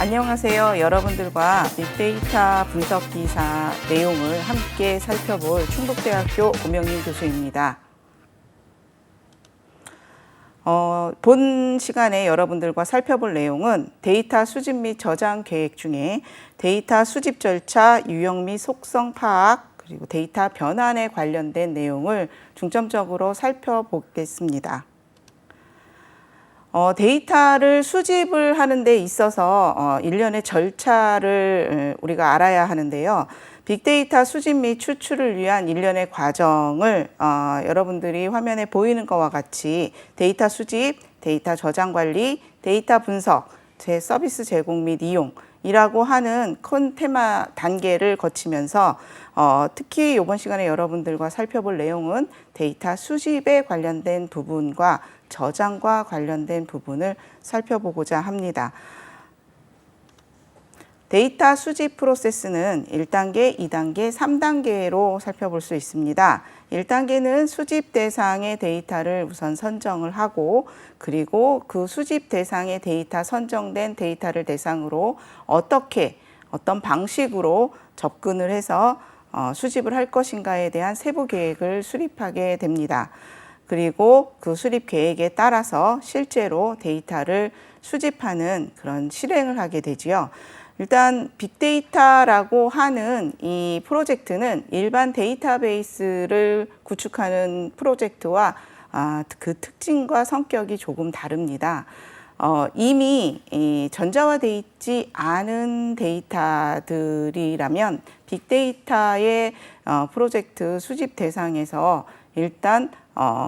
안녕하세요. 여러분들과 빅데이터 분석 기사 내용을 함께 살펴볼 충북대학교 오명민 교수입니다. 본 시간에 여러분들과 살펴볼 내용은 데이터 수집 및 저장 계획 중에 데이터 수집 절차, 유형 및 속성 파악, 그리고 데이터 변환에 관련된 내용을 중점적으로 살펴보겠습니다. 데이터를 수집을 하는 데 있어서 일련의 절차를 우리가 알아야 하는데요. 빅데이터 수집 및 추출을 위한 일련의 과정을 여러분들이 화면에 보이는 것과 같이 데이터 수집, 데이터 저장 관리, 데이터 분석, 서비스 제공 및 이용이라고 하는 큰 테마 단계를 거치면서 특히 이번 시간에 여러분들과 살펴볼 내용은 데이터 수집에 관련된 부분과 저장과 관련된 부분을 살펴보고자 합니다. 데이터 수집 프로세스는 1단계, 2단계, 3단계로 살펴볼 수 있습니다. 1단계는 수집 대상의 데이터를 우선 선정을 하고 그리고 그 수집 대상의 데이터 선정된 데이터를 대상으로 어떤 방식으로 접근을 해서 수집을 할 것인가에 대한 세부 계획을 수립하게 됩니다. 그리고 그 수립 계획에 따라서 실제로 데이터를 수집하는 그런 실행을 하게 되지요. 일단 빅데이터라고 하는 이 프로젝트는 일반 데이터베이스를 구축하는 프로젝트와 그 특징과 성격이 조금 다릅니다. 이미 전자화되어 있지 않은 데이터들이라면 빅데이터의 프로젝트 수집 대상에서 일단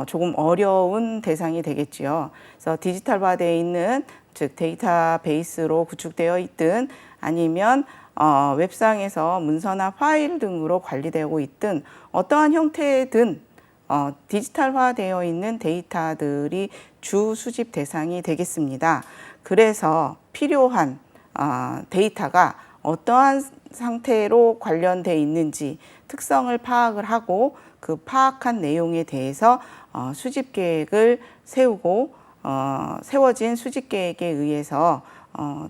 조금 어려운 대상이 되겠지요. 그래서 디지털화되어 있는 즉 데이터베이스로 구축되어 있든 아니면 웹상에서 문서나 파일 등으로 관리되고 있든 어떠한 형태든 디지털화되어 있는 데이터들이 주 수집 대상이 되겠습니다. 그래서 필요한 데이터가 어떠한 상태로 관련되어 있는지 특성을 파악을 하고 그 파악한 내용에 대해서 수집 계획을 세우고 세워진 수집 계획에 의해서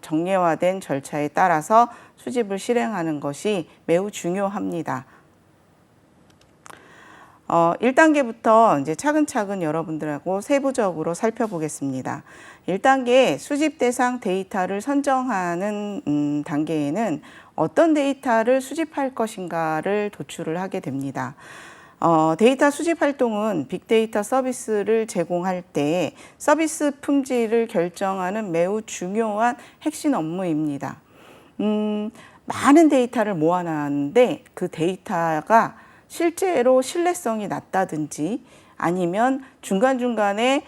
정례화된 절차에 따라서 수집을 실행하는 것이 매우 중요합니다. 1단계부터 이제 차근차근 여러분들하고 세부적으로 살펴보겠습니다. 1단계 수집 대상 데이터를 선정하는 단계에는 어떤 데이터를 수집할 것인가를 도출을 하게 됩니다. 데이터 수집 활동은 빅데이터 서비스를 제공할 때 서비스 품질을 결정하는 매우 중요한 핵심 업무입니다. 많은 데이터를 모아놨는데 그 데이터가 실제로 신뢰성이 낮다든지 아니면 중간중간에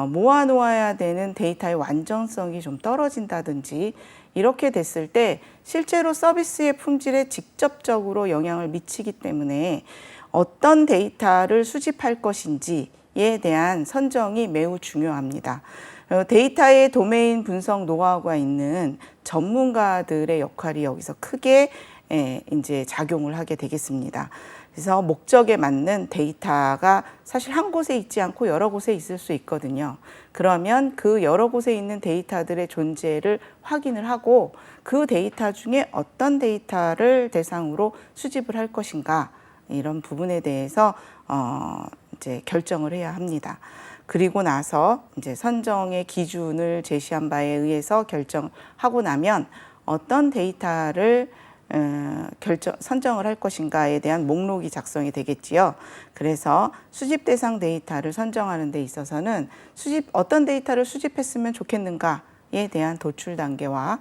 모아놓아야 되는 데이터의 완전성이 좀 떨어진다든지 이렇게 됐을 때 실제로 서비스의 품질에 직접적으로 영향을 미치기 때문에 어떤 데이터를 수집할 것인지에 대한 선정이 매우 중요합니다. 데이터의 도메인 분석 노하우가 있는 전문가들의 역할이 여기서 크게 이제 작용을 하게 되겠습니다. 그래서 목적에 맞는 데이터가 사실 한 곳에 있지 않고 여러 곳에 있을 수 있거든요. 그러면 그 여러 곳에 있는 데이터들의 존재를 확인을 하고 그 데이터 중에 어떤 데이터를 대상으로 수집을 할 것인가 이런 부분에 대해서 이제 결정을 해야 합니다. 그리고 나서 이제 선정의 기준을 제시한 바에 의해서 결정하고 나면 어떤 데이터를 선정을 할 것인가에 대한 목록이 작성이 되겠지요. 그래서 수집 대상 데이터를 선정하는 데 있어서는 어떤 데이터를 수집했으면 좋겠는가에 대한 도출 단계와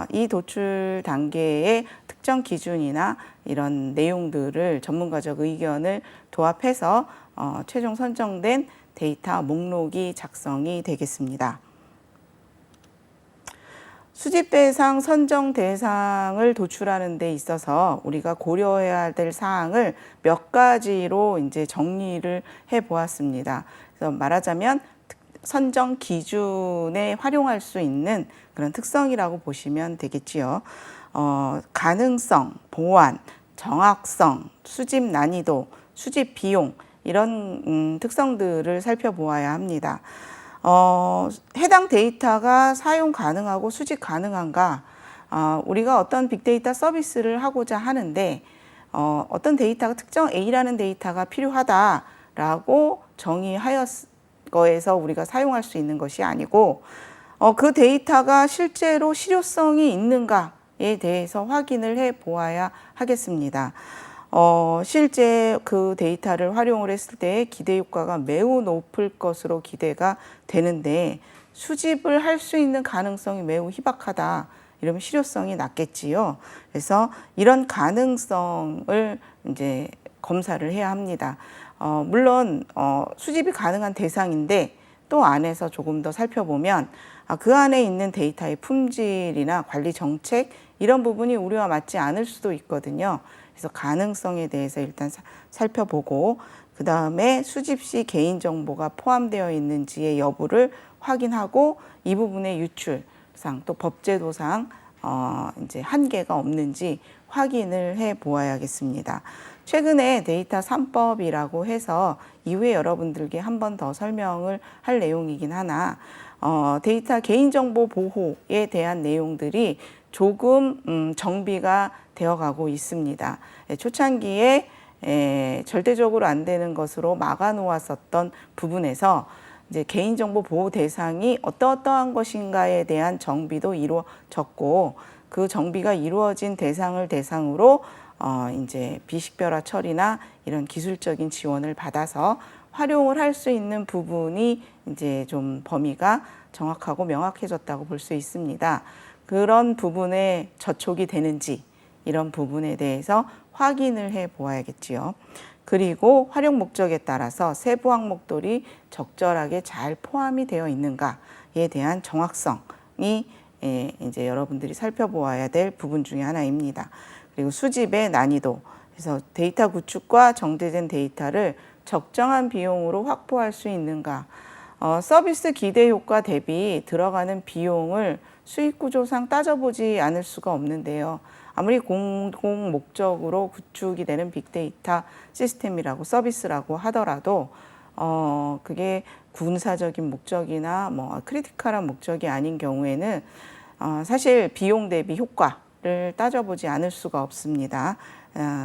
이 도출 단계의 특정 기준이나 이런 내용들을 전문가적 의견을 도합해서 최종 선정된 데이터 목록이 작성이 되겠습니다. 수집 대상, 선정 대상을 도출하는 데 있어서 우리가 고려해야 될 사항을 몇 가지로 이제 정리를 해 보았습니다. 그래서 말하자면 선정 기준에 활용할 수 있는 그런 특성이라고 보시면 되겠지요. 가능성, 보안, 정확성, 수집 난이도, 수집 비용 이런 특성들을 살펴보아야 합니다. 해당 데이터가 사용 가능하고 수집 가능한가? 우리가 어떤 빅데이터 서비스를 하고자 하는데 어떤 데이터가 특정 A라는 데이터가 필요하다라고 정의하였 거에서 우리가 사용할 수 있는 것이 아니고 그 데이터가 실제로 실효성이 있는가에 대해서 확인을 해 보아야 하겠습니다. 실제 그 데이터를 활용을 했을 때 기대 효과가 매우 높을 것으로 기대가 되는데 수집을 할 수 있는 가능성이 매우 희박하다. 이러면 실효성이 낮겠지요. 그래서 이런 가능성을 이제 검사를 해야 합니다. 물론 수집이 가능한 대상인데 또 안에서 조금 더 살펴보면 그 안에 있는 데이터의 품질이나 관리 정책 이런 부분이 우리와 맞지 않을 수도 있거든요. 그래서 가능성에 대해서 일단 살펴보고 그 다음에 수집 시 개인정보가 포함되어 있는지의 여부를 확인하고 이 부분의 유출상 또 법제도상 이제 한계가 없는지 확인을 해 보아야겠습니다. 최근에 데이터 3법이라고 해서 이후에 여러분들께 한 번 더 설명을 할 내용이긴 하나 데이터 개인정보 보호에 대한 내용들이 조금 정비가 되어가고 있습니다. 초창기에 절대적으로 안 되는 것으로 막아 놓았었던 부분에서 이제 개인정보 보호 대상이 어떠한 것인가에 대한 정비도 이루어졌고 그 정비가 이루어진 대상을 대상으로 이제 비식별화 처리나 이런 기술적인 지원을 받아서 활용을 할 수 있는 부분이 이제 좀 범위가 정확하고 명확해졌다고 볼 수 있습니다. 그런 부분에 저촉이 되는지 이런 부분에 대해서 확인을 해 보아야겠지요. 그리고 활용 목적에 따라서 세부 항목들이 적절하게 잘 포함이 되어 있는가에 대한 정확성이 이제 여러분들이 살펴보아야 될 부분 중에 하나입니다. 그리고 수집의 난이도, 그래서 데이터 구축과 정제된 데이터를 적정한 비용으로 확보할 수 있는가. 서비스 기대 효과 대비 들어가는 비용을 수익 구조상 따져보지 않을 수가 없는데요. 아무리 공공 목적으로 구축이 되는 빅데이터 시스템이라고 서비스라고 하더라도 그게 군사적인 목적이나 뭐 크리티컬한 목적이 아닌 경우에는 사실 비용 대비 효과를 따져보지 않을 수가 없습니다.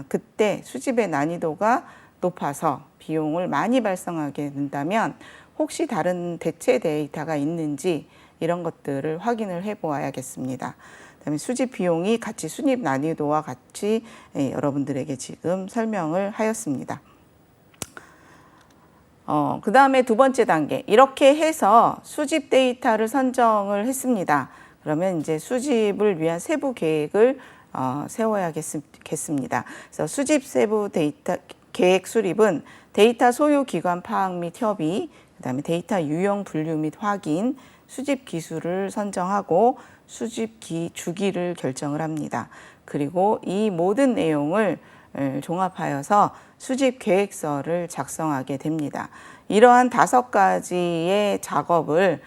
그때 수집의 난이도가 높아서 비용을 많이 발생하게 된다면 혹시 다른 대체 데이터가 있는지 이런 것들을 확인을 해 보아야겠습니다. 그다음에 수집 비용이 같이 수집 난이도와 같이 여러분들에게 지금 설명을 하였습니다. 그 다음에 두 번째 단계, 이렇게 해서 수집 데이터를 선정을 했습니다. 그러면 이제 수집을 위한 세부 계획을 세워야겠습니다. 그래서 수집 세부 데이터 계획 수립은 데이터 소유 기관 파악 및 협의, 그 다음에 데이터 유형 분류 및 확인, 수집 기술을 선정하고 수집 주기를 결정을 합니다. 그리고 이 모든 내용을 종합하여서 수집 계획서를 작성하게 됩니다. 이러한 5가지의 작업을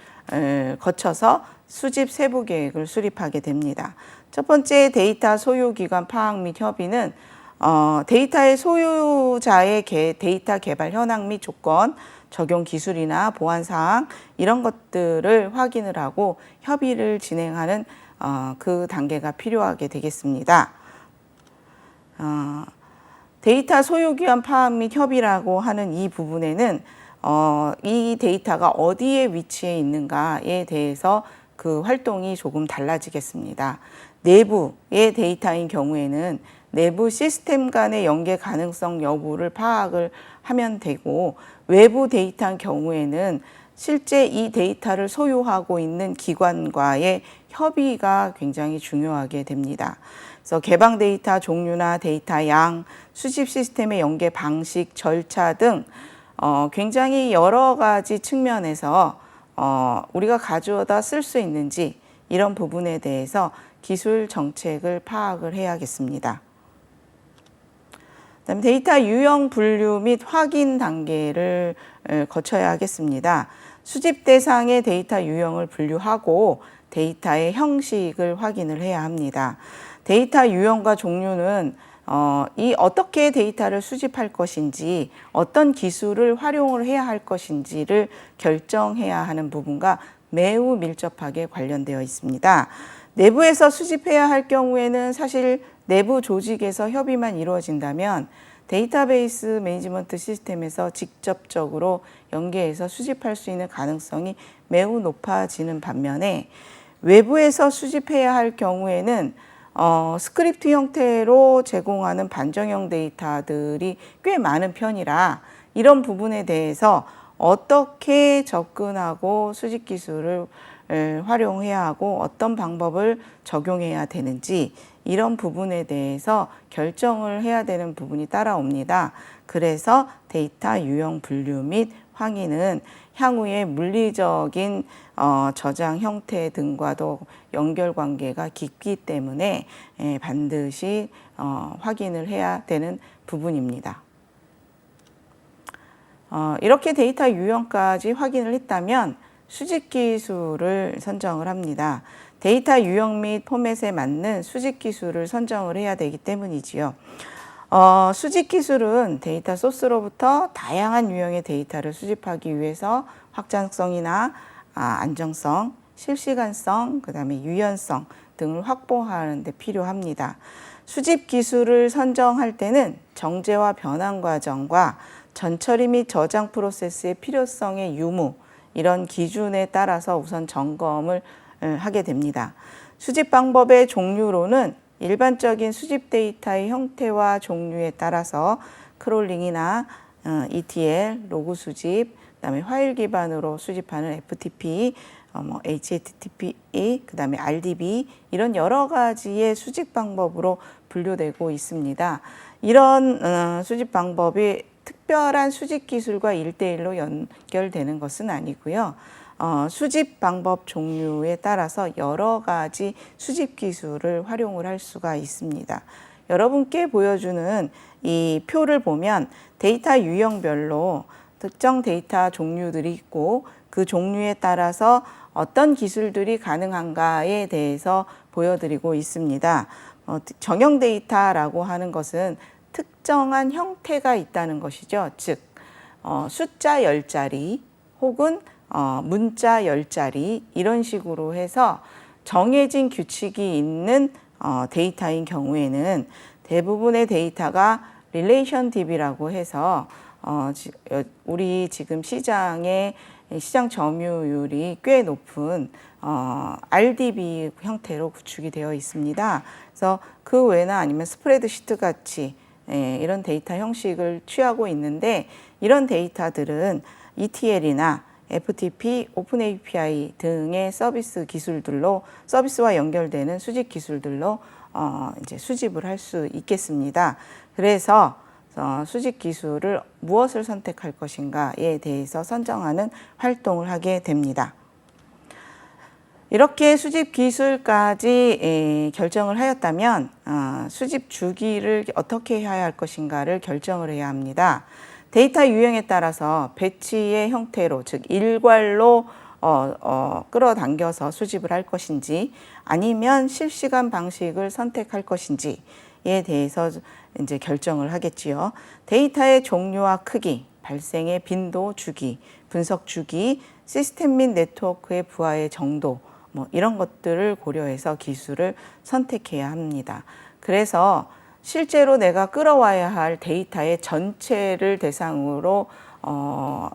거쳐서 수집 세부 계획을 수립하게 됩니다. 첫 번째 데이터 소유 기관 파악 및 협의는 데이터의 소유자의 데이터 개발 현황 및 조건, 적용 기술이나 보안 사항 이런 것들을 확인을 하고 협의를 진행하는 그 단계가 필요하게 되겠습니다. 데이터 소유 기관 파악 및 협의라고 하는 이 부분에는 이 데이터가 어디에 위치해 있는가에 대해서 그 활동이 조금 달라지겠습니다. 내부의 데이터인 경우에는 내부 시스템 간의 연계 가능성 여부를 파악을 하면 되고 외부 데이터인 경우에는 실제 이 데이터를 소유하고 있는 기관과의 협의가 굉장히 중요하게 됩니다. 그래서 개방 데이터 종류나 데이터 양, 수집 시스템의 연계 방식, 절차 등 굉장히 여러 가지 측면에서 우리가 가져다 쓸 수 있는지 이런 부분에 대해서 기술 정책을 파악을 해야겠습니다. 그다음에 데이터 유형 분류 및 확인 단계를 거쳐야 하겠습니다. 수집 대상의 데이터 유형을 분류하고 데이터의 형식을 확인을 해야 합니다. 데이터 유형과 종류는 이 어떻게 데이터를 수집할 것인지, 어떤 기술을 활용을 해야 할 것인지를 결정해야 하는 부분과 매우 밀접하게 관련되어 있습니다. 내부에서 수집해야 할 경우에는 사실 내부 조직에서 협의만 이루어진다면 데이터베이스 매니지먼트 시스템에서 직접적으로 연계해서 수집할 수 있는 가능성이 매우 높아지는 반면에 외부에서 수집해야 할 경우에는 스크립트 형태로 제공하는 반정형 데이터들이 꽤 많은 편이라 이런 부분에 대해서 어떻게 접근하고 수집 기술을 활용해야 하고 어떤 방법을 적용해야 되는지 이런 부분에 대해서 결정을 해야 되는 부분이 따라옵니다. 그래서 데이터 유형 분류 및 확인은 향후의 물리적인 저장 형태 등과도 연결관계가 깊기 때문에 반드시 확인을 해야 되는 부분입니다. 이렇게 데이터 유형까지 확인을 했다면 수집 기술을 선정을 합니다. 데이터 유형 및 포맷에 맞는 수집 기술을 선정을 해야 되기 때문이지요. 수집 기술은 데이터 소스로부터 다양한 유형의 데이터를 수집하기 위해서 확장성이나 안정성, 실시간성, 그다음에 유연성 등을 확보하는 데 필요합니다. 수집 기술을 선정할 때는 정제와 변환 과정과 전처리 및 저장 프로세스의 필요성의 유무, 이런 기준에 따라서 우선 점검을 하게 됩니다. 수집 방법의 종류로는 일반적인 수집 데이터의 형태와 종류에 따라서 크롤링이나 ETL, 로그 수집, 그다음에 파일 기반으로 수집하는 FTP, HTTP, 그다음에 RDB 이런 여러 가지의 수집 방법으로 분류되고 있습니다. 이런 수집 방법이 특별한 수집 기술과 1대1로 연결되는 것은 아니고요. 수집 방법 종류에 따라서 여러 가지 수집 기술을 활용을 할 수가 있습니다. 여러분께 보여주는 이 표를 보면 데이터 유형별로 특정 데이터 종류들이 있고 그 종류에 따라서 어떤 기술들이 가능한가에 대해서 보여드리고 있습니다. 정형 데이터라고 하는 것은 특정한 형태가 있다는 것이죠. 즉 숫자 10자리 혹은 문자 10자리 이런 식으로 해서 정해진 규칙이 있는 데이터인 경우에는 대부분의 데이터가 릴레이션 DB라고 해서 우리 지금 시장의 시장 점유율이 꽤 높은 RDB 형태로 구축이 되어 있습니다. 그래서 그 외나 아니면 스프레드시트 같이 이런 데이터 형식을 취하고 있는데 이런 데이터들은 ETL이나 FTP, 오픈 API 등의 서비스 기술들로 서비스와 연결되는 수집 기술들로 이제 수집을 할 수 있겠습니다. 그래서 수집 기술을 무엇을 선택할 것인가에 대해서 선정하는 활동을 하게 됩니다. 이렇게 수집 기술까지 결정을 하였다면 수집 주기를 어떻게 해야 할 것인가를 결정을 해야 합니다. 데이터 유형에 따라서 배치의 형태로 즉 일괄로 끌어당겨서 수집을 할 것인지 아니면 실시간 방식을 선택할 것인지에 대해서 이제 결정을 하겠지요. 데이터의 종류와 크기, 발생의 빈도, 주기, 분석 주기, 시스템 및 네트워크의 부하의 정도 이런 것들을 고려해서 기술을 선택해야 합니다. 그래서 실제로 내가 끌어와야 할 데이터의 전체를 대상으로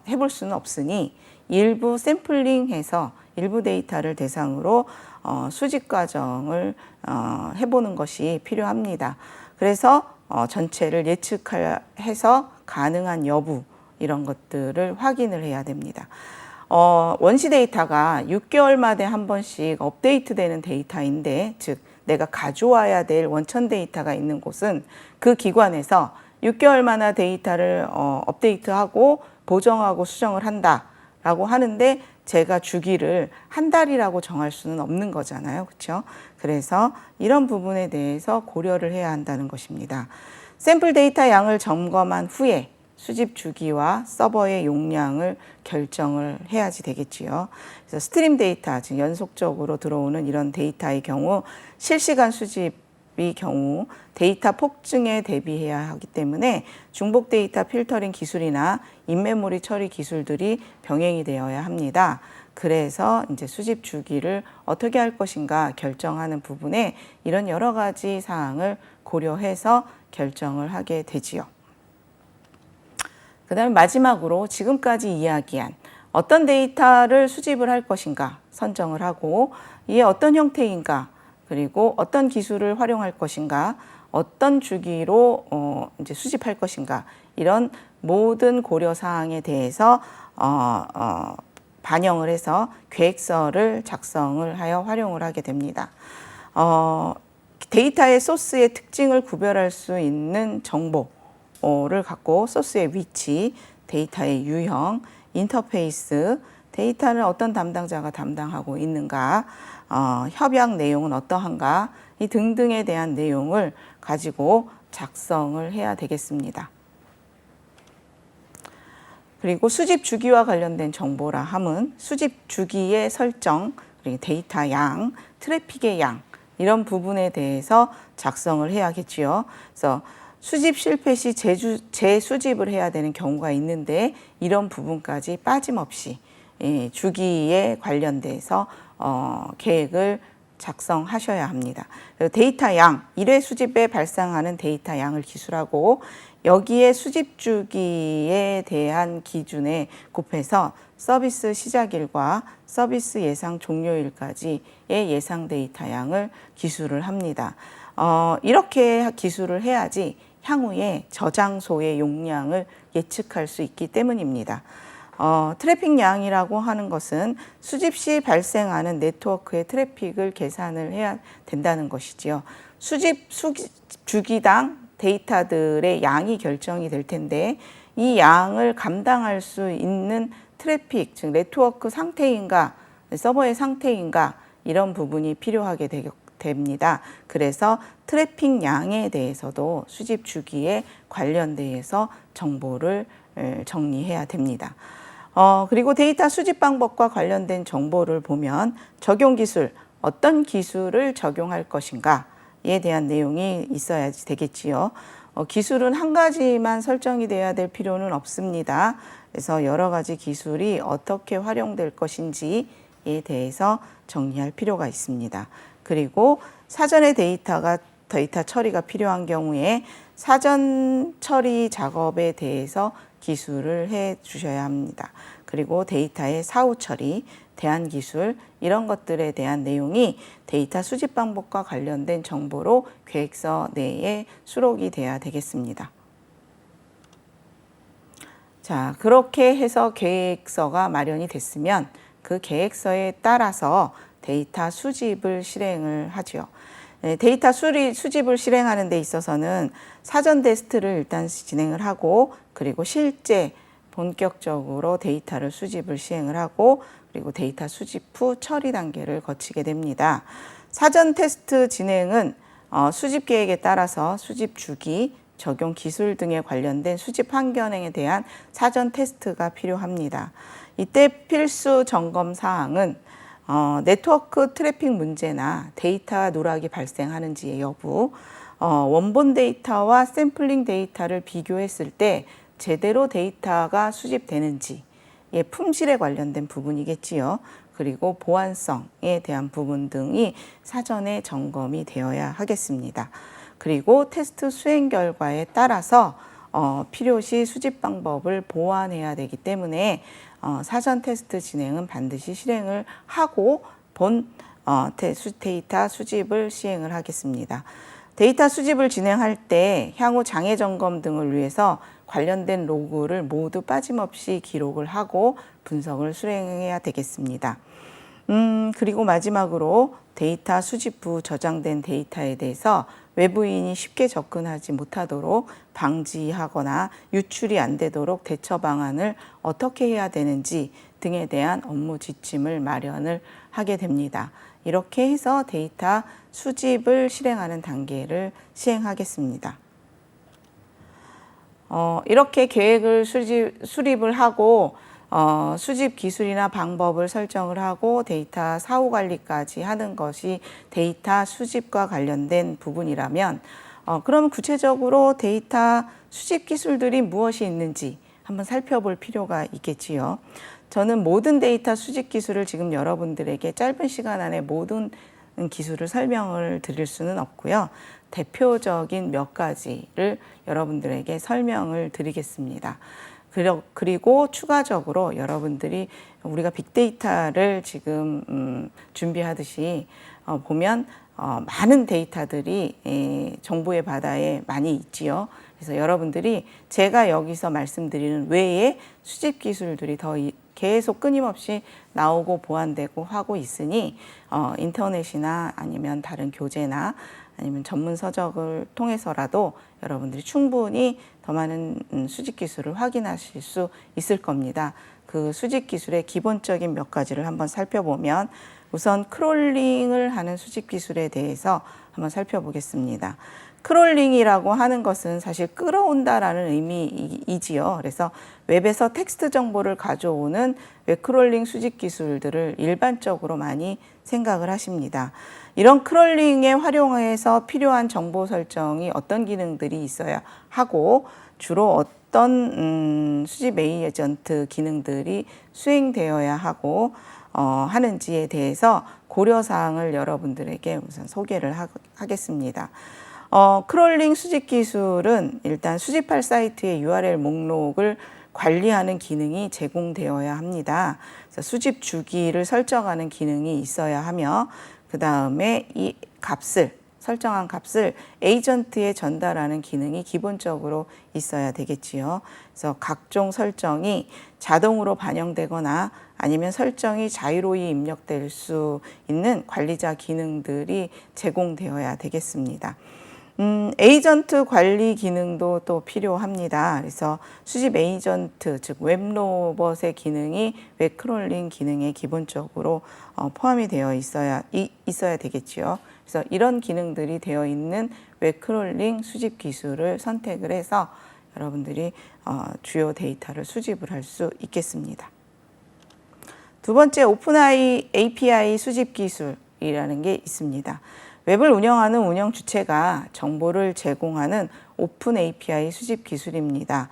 해볼 수는 없으니 일부 샘플링해서 일부 데이터를 대상으로 수집 과정을 해보는 것이 필요합니다. 그래서 전체를 예측해서 가능한 여부 이런 것들을 확인을 해야 됩니다. 원시 데이터가 6개월마다 한 번씩 업데이트되는 데이터인데 즉 내가 가져와야 될 원천 데이터가 있는 곳은 그 기관에서 6개월마다 데이터를 업데이트하고 보정하고 수정을 한다라고 하는데 제가 주기를 한 달이라고 정할 수는 없는 거잖아요. 그렇죠? 그래서 이런 부분에 대해서 고려를 해야 한다는 것입니다. 샘플 데이터 양을 점검한 후에 수집 주기와 서버의 용량을 결정을 해야지 되겠지요. 그래서 스트림 데이터, 즉 연속적으로 들어오는 이런 데이터의 경우 실시간 수집 수집의 경우 데이터 폭증에 대비해야 하기 때문에 중복 데이터 필터링 기술이나 인메모리 처리 기술들이 병행이 되어야 합니다. 그래서 이제 수집 주기를 어떻게 할 것인가 결정하는 부분에 이런 여러 가지 사항을 고려해서 결정을 하게 되지요. 그 다음에 마지막으로 지금까지 이야기한 어떤 데이터를 수집을 할 것인가 선정을 하고 이게 어떤 형태인가 그리고 어떤 기술을 활용할 것인가 어떤 주기로 이제 수집할 것인가 이런 모든 고려 사항에 대해서 반영을 해서 계획서를 작성을 하여 활용을 하게 됩니다. 데이터의 소스의 특징을 구별할 수 있는 정보를 갖고 소스의 위치, 데이터의 유형, 인터페이스, 데이터를 어떤 담당자가 담당하고 있는가, 협약 내용은 어떠한가, 이 등등에 대한 내용을 가지고 작성을 해야 되겠습니다. 그리고 수집 주기와 관련된 정보라 함은 수집 주기의 설정, 그리고 데이터 양, 트래픽의 양 이런 부분에 대해서 작성을 해야겠지요. 그래서 수집 실패 시 재수집을 해야 되는 경우가 있는데 이런 부분까지 빠짐없이 주기에 관련돼서 계획을 작성하셔야 합니다. 데이터 양, 1회 수집에 발생하는 데이터 양을 기술하고 여기에 수집 주기에 대한 기준에 곱해서 서비스 시작일과 서비스 예상 종료일까지의 예상 데이터 양을 기술을 합니다. 이렇게 기술을 해야지 향후에 저장소의 용량을 예측할 수 있기 때문입니다. 트래픽 양이라고 하는 것은 수집 시 발생하는 네트워크의 트래픽을 계산을 해야 된다는 것이지요. 수집 주기당 데이터들의 양이 결정이 될 텐데 이 양을 감당할 수 있는 트래픽, 즉 네트워크 상태인가, 서버의 상태인가 이런 부분이 필요하게 됩니다. 그래서 트래픽 양에 대해서도 수집 주기에 관련돼서 정보를 정리해야 됩니다. 그리고 데이터 수집 방법과 관련된 정보를 보면 적용 기술, 어떤 기술을 적용할 것인가에 대한 내용이 있어야 되겠지요. 기술은 한 가지만 설정이 돼야 될 필요는 없습니다. 그래서 여러 가지 기술이 어떻게 활용될 것인지에 대해서 정리할 필요가 있습니다. 그리고 사전에 데이터 처리가 필요한 경우에 사전 처리 작업에 대해서 기술을 해 주셔야 합니다. 그리고 데이터의 사후 처리, 대안 기술 이런 것들에 대한 내용이 데이터 수집 방법과 관련된 정보로 계획서 내에 수록이 돼야 되겠습니다. 자, 그렇게 해서 계획서가 마련이 됐으면 그 계획서에 따라서 데이터 수집을 실행을 하죠. 데이터 수집을 실행하는 데 있어서는 사전 테스트를 일단 진행을 하고 그리고 실제 본격적으로 데이터를 수집을 시행을 하고 그리고 데이터 수집 후 처리 단계를 거치게 됩니다. 사전 테스트 진행은 수집 계획에 따라서 수집 주기, 적용 기술 등에 관련된 수집 환경에 대한 사전 테스트가 필요합니다. 이때 필수 점검 사항은 네트워크 트래픽 문제나 데이터 누락이 발생하는지의 여부, 원본 데이터와 샘플링 데이터를 비교했을 때 제대로 데이터가 수집되는지, 품질에 관련된 부분이겠지요. 그리고 보안성에 대한 부분 등이 사전에 점검이 되어야 하겠습니다. 그리고 테스트 수행 결과에 따라서 필요시 수집 방법을 보완해야 되기 때문에 사전 테스트 진행은 반드시 실행을 하고 본 데이터 수집을 시행을 하겠습니다. 데이터 수집을 진행할 때 향후 장애 점검 등을 위해서 관련된 로그를 모두 빠짐없이 기록을 하고 분석을 수행해야 되겠습니다. 그리고 마지막으로 데이터 수집 후 저장된 데이터에 대해서 외부인이 쉽게 접근하지 못하도록 방지하거나 유출이 안 되도록 대처 방안을 어떻게 해야 되는지 등에 대한 업무 지침을 마련을 하게 됩니다. 이렇게 해서 데이터 수집을 실행하는 단계를 시행하겠습니다. 이렇게 계획을 수립을 하고 수집 기술이나 방법을 설정을 하고 데이터 사후 관리까지 하는 것이 데이터 수집과 관련된 부분이라면 그럼 구체적으로 데이터 수집 기술들이 무엇이 있는지 한번 살펴볼 필요가 있겠지요. 저는 모든 데이터 수집 기술을 지금 여러분들에게 짧은 시간 안에 모든 기술을 설명을 드릴 수는 없고요. 대표적인 몇 가지를 여러분들에게 설명을 드리겠습니다. 그리고 추가적으로 여러분들이 우리가 빅데이터를 지금 준비하듯이 보면 많은 데이터들이 정보의 바다에 많이 있지요. 그래서 여러분들이 제가 여기서 말씀드리는 외에 수집 기술들이 더 계속 끊임없이 나오고 보완되고 하고 있으니 인터넷이나 아니면 다른 교재나 아니면 전문 서적을 통해서라도 여러분들이 충분히 더 많은 수집 기술을 확인하실 수 있을 겁니다. 그 수집 기술의 기본적인 몇 가지를 한번 살펴보면 우선 크롤링을 하는 수집 기술에 대해서 한번 살펴보겠습니다. 크롤링이라고 하는 것은 사실 끌어온다라는 의미이지요. 그래서 웹에서 텍스트 정보를 가져오는 웹 크롤링 수집 기술들을 일반적으로 많이 생각을 하십니다. 이런 크롤링에 활용해서 필요한 정보 설정이 어떤 기능들이 있어야 하고 주로 어떤 수집 에이전트 기능들이 수행되어야 하고 하는지에 대해서 고려사항을 여러분들에게 우선 소개를 하겠습니다. 크롤링 수집 기술은 일단 수집할 사이트의 URL 목록을 관리하는 기능이 제공되어야 합니다. 그래서 수집 주기를 설정하는 기능이 있어야 하며 그 다음에 이 설정한 값을 에이전트에 전달하는 기능이 기본적으로 있어야 되겠지요. 그래서 각종 설정이 자동으로 반영되거나 아니면 설정이 자유로이 입력될 수 있는 관리자 기능들이 제공되어야 되겠습니다. 에이전트 관리 기능도 또 필요합니다. 그래서 수집 에이전트, 즉 웹로봇의 기능이 웹 크롤링 기능에 기본적으로 포함이 되어 있어야 되겠지요. 그래서 이런 기능들이 되어 있는 웹 크롤링 수집 기술을 선택을 해서 여러분들이 주요 데이터를 수집을 할 수 있겠습니다. 두 번째, 오픈 API 수집 기술이라는 게 있습니다. 웹을 운영하는 운영 주체가 정보를 제공하는 오픈 API 수집 기술입니다.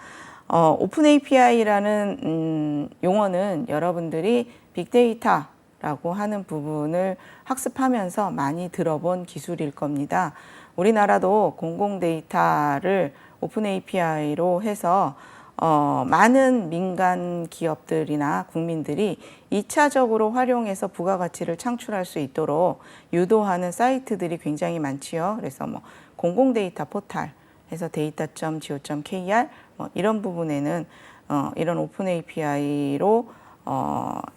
오픈 API라는 용어는 여러분들이 빅데이터라고 하는 부분을 학습하면서 많이 들어본 기술일 겁니다. 우리나라도 공공 데이터를 오픈 API로 해서 많은 민간 기업들이나 국민들이 2차적으로 활용해서 부가가치를 창출할 수 있도록 유도하는 사이트들이 굉장히 많지요. 그래서 공공 데이터 포탈 해서 data.go.kr 이런 부분에는 이런 오픈 API로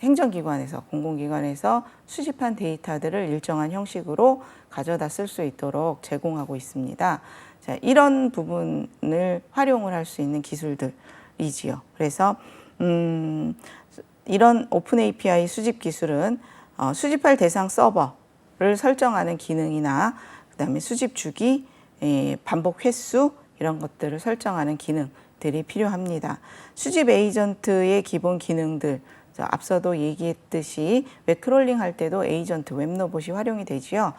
행정기관에서 공공기관에서 수집한 데이터들을 일정한 형식으로 가져다 쓸 수 있도록 제공하고 있습니다. 자, 이런 부분을 활용을 할 수 있는 기술들이지요. 그래서 이런 오픈 API 수집 기술은 수집할 대상 서버를 설정하는 기능이나 그다음에 수집 주기, 반복 횟수 이런 것들을 설정하는 기능들이 필요합니다. 수집 에이전트의 기본 기능들, 앞서도 얘기했듯이 웹 크롤링 할 때도 에이전트, 웹로봇이 활용이 되지요.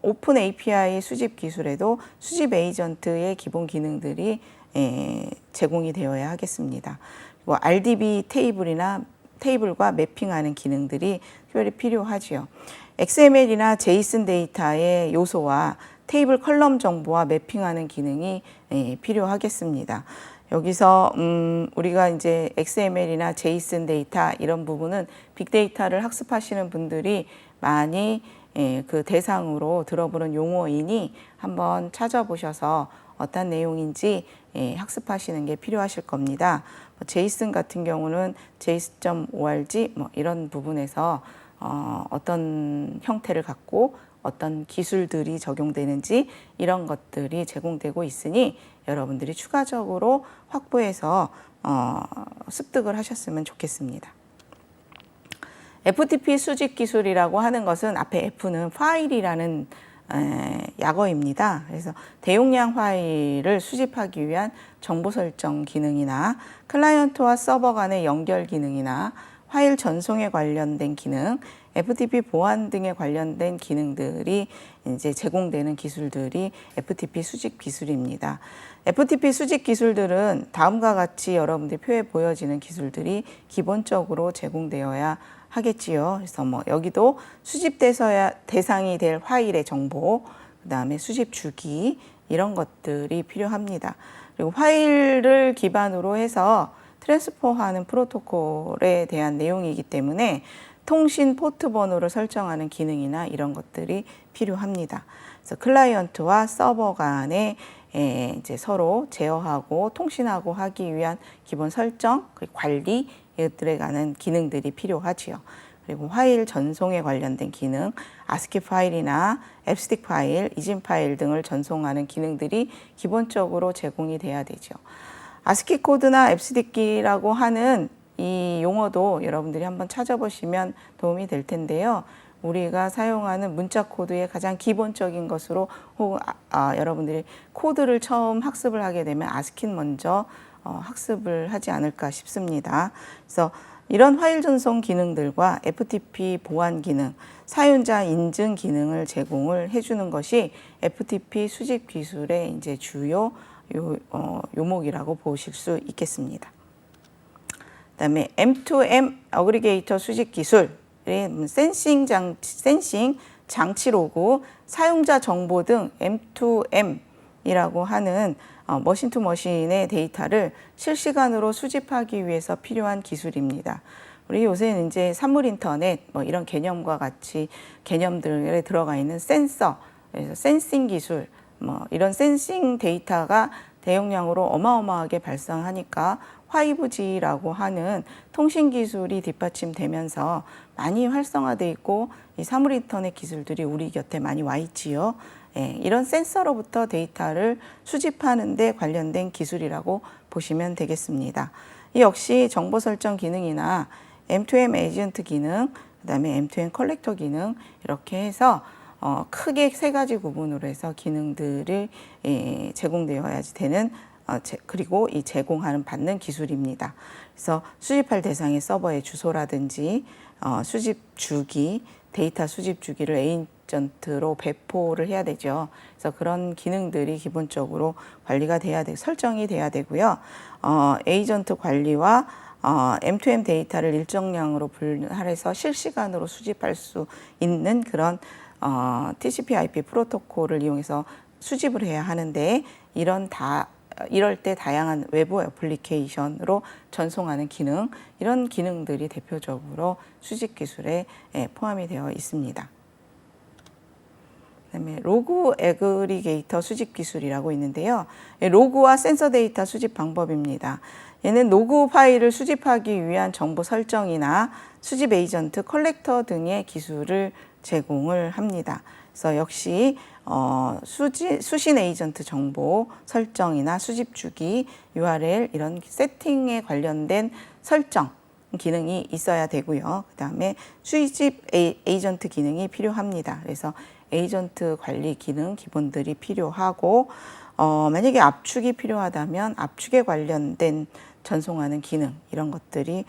오픈 API 수집 기술에도 수집 에이전트의 기본 기능들이 제공이 되어야 하겠습니다. RDB 테이블과 매핑하는 기능들이 특별히 필요하지요. XML이나 JSON 데이터의 요소와 테이블 컬럼 정보와 매핑하는 기능이 필요하겠습니다. 여기서 우리가 이제 XML이나 JSON 데이터 이런 부분은 빅데이터를 학습하시는 분들이 많이 그 대상으로 들어보는 용어이니 한번 찾아보셔서 어떤 내용인지 학습하시는 게 필요하실 겁니다. JSON 같은 경우는 json.org 이런 부분에서 어떤 형태를 갖고 어떤 기술들이 적용되는지 이런 것들이 제공되고 있으니 여러분들이 추가적으로 확보해서 습득을 하셨으면 좋겠습니다. FTP 수집 기술이라고 하는 것은 앞에 F는 파일이라는 약어입니다. 그래서 대용량 파일을 수집하기 위한 정보 설정 기능이나 클라이언트와 서버 간의 연결 기능이나 파일 전송에 관련된 기능, FTP 보안 등에 관련된 기능들이 이제 제공되는 기술들이 FTP 수집 기술입니다. FTP 수집 기술들은 다음과 같이 여러분들이 표에 보여지는 기술들이 기본적으로 제공되어야 하겠지요. 그래서 뭐 여기도 수집 대상이 될 파일의 정보, 그다음에 수집 주기 이런 것들이 필요합니다. 그리고 파일을 기반으로 해서 트랜스퍼하는 프로토콜에 대한 내용이기 때문에 통신 포트 번호를 설정하는 기능이나 이런 것들이 필요합니다. 그래서 클라이언트와 서버 간에 이제 서로 제어하고 통신하고 하기 위한 기본 설정, 관리 이것들에 관한 기능들이 필요하지요. 그리고 파일 전송에 관련된 기능, 아스키 파일이나 앱스틱 파일, 이진 파일 등을 전송하는 기능들이 기본적으로 제공이 돼야 되죠. 아스키 코드나 앱스틱이라고 하는 이 용어도 여러분들이 한번 찾아보시면 도움이 될 텐데요. 우리가 사용하는 문자 코드의 가장 기본적인 것으로 혹은 여러분들이 코드를 처음 학습을 하게 되면 아스키는 먼저 학습을 하지 않을까 싶습니다. 그래서 이런 파일 전송 기능들과 FTP 보안 기능, 사용자 인증 기능을 제공을 해주는 것이 FTP 수집 기술의 이제 주요 요목이라고 보실 수 있겠습니다. 그다음에 M2M 어그리게이터 수집 기술의 센싱 장치 로그, 사용자 정보 등 M2M이라고 하는 머신 투 머신의 데이터를 실시간으로 수집하기 위해서 필요한 기술입니다. 우리 요새는 이제 산물 인터넷 뭐 이런 개념과 같이 개념들에 들어가 있는 센서, 그래서 센싱 기술, 뭐 이런 센싱 데이터가 대용량으로 어마어마하게 발생하니까 5G라고 하는 통신 기술이 뒷받침되면서 많이 활성화돼 있고 이 사물 인터넷 기술들이 우리 곁에 많이 와 있지요. 이런 센서로부터 데이터를 수집하는 데 관련된 기술이라고 보시면 되겠습니다. 이 역시 정보 설정 기능이나 M2M 에이전트 기능, 그다음에 M2M 컬렉터 기능 이렇게 해서 크게 세 가지 구분으로 해서 기능들이 제공되어야 되는 그리고 이 제공하는 받는 기술입니다. 그래서 수집할 대상의 서버의 주소라든지 수집 주기, 데이터 수집 주기를 에이전트로 배포를 해야 되죠. 그래서 그런 기능들이 기본적으로 관리가 돼야 설정이 돼야 되고요. 에이전트 관리와 M2M 데이터를 일정량으로 분할해서 실시간으로 수집할 수 있는 그런 TCP/IP 프로토콜을 이용해서 수집을 해야 하는데 이럴 때 다양한 외부 애플리케이션으로 전송하는 기능, 이런 기능들이 대표적으로 수집 기술에 포함이 되어 있습니다. 그다음에 로그 애그리게이터 수집 기술이라고 있는데요. 로그와 센서 데이터 수집 방법입니다. 얘는 로그 파일을 수집하기 위한 정보 설정이나 수집 에이전트, 컬렉터 등의 기술을 제공을 합니다. 그래서 역시 수신 에이전트 정보 설정이나 수집 주기, URL 이런 세팅에 관련된 설정 기능이 있어야 되고요. 그다음에 수집 에이전트 기능이 필요합니다. 그래서 에이전트 관리 기능 기본들이 필요하고 만약에 압축이 필요하다면 압축에 관련된 전송하는 기능 이런 것들이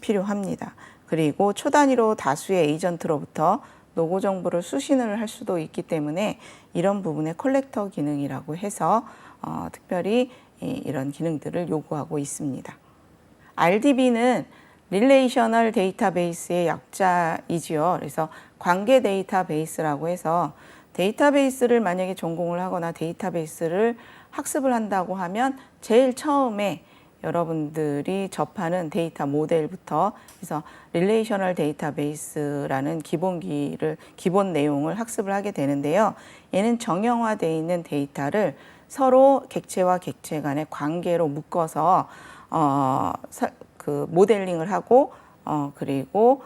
필요합니다. 그리고 초단위로 다수의 에이전트로부터 노고 정보를 수신을 할 수도 있기 때문에 이런 부분의 컬렉터 기능이라고 해서 특별히 이런 기능들을 요구하고 있습니다. RDB는 릴레이셔널 데이터베이스의 약자이지요. 그래서 관계 데이터베이스라고 해서 데이터베이스를 만약에 전공을 하거나 데이터베이스를 학습을 한다고 하면 제일 처음에 여러분들이 접하는 데이터 모델부터 해서 릴레이셔널 데이터베이스라는 기본 내용을 학습을 하게 되는데요. 얘는 정형화되어 있는 데이터를 서로 객체와 객체 간의 관계로 묶어서 그 모델링을 하고 그리고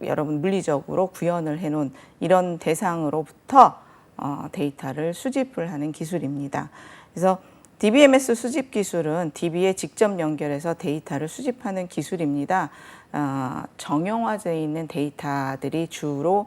여러분 물리적으로 구현을 해놓은 이런 대상으로부터 데이터를 수집을 하는 기술입니다. 그래서 DBMS 수집 기술은 DB에 직접 연결해서 데이터를 수집하는 기술입니다. 정형화되어 있는 데이터들이 주로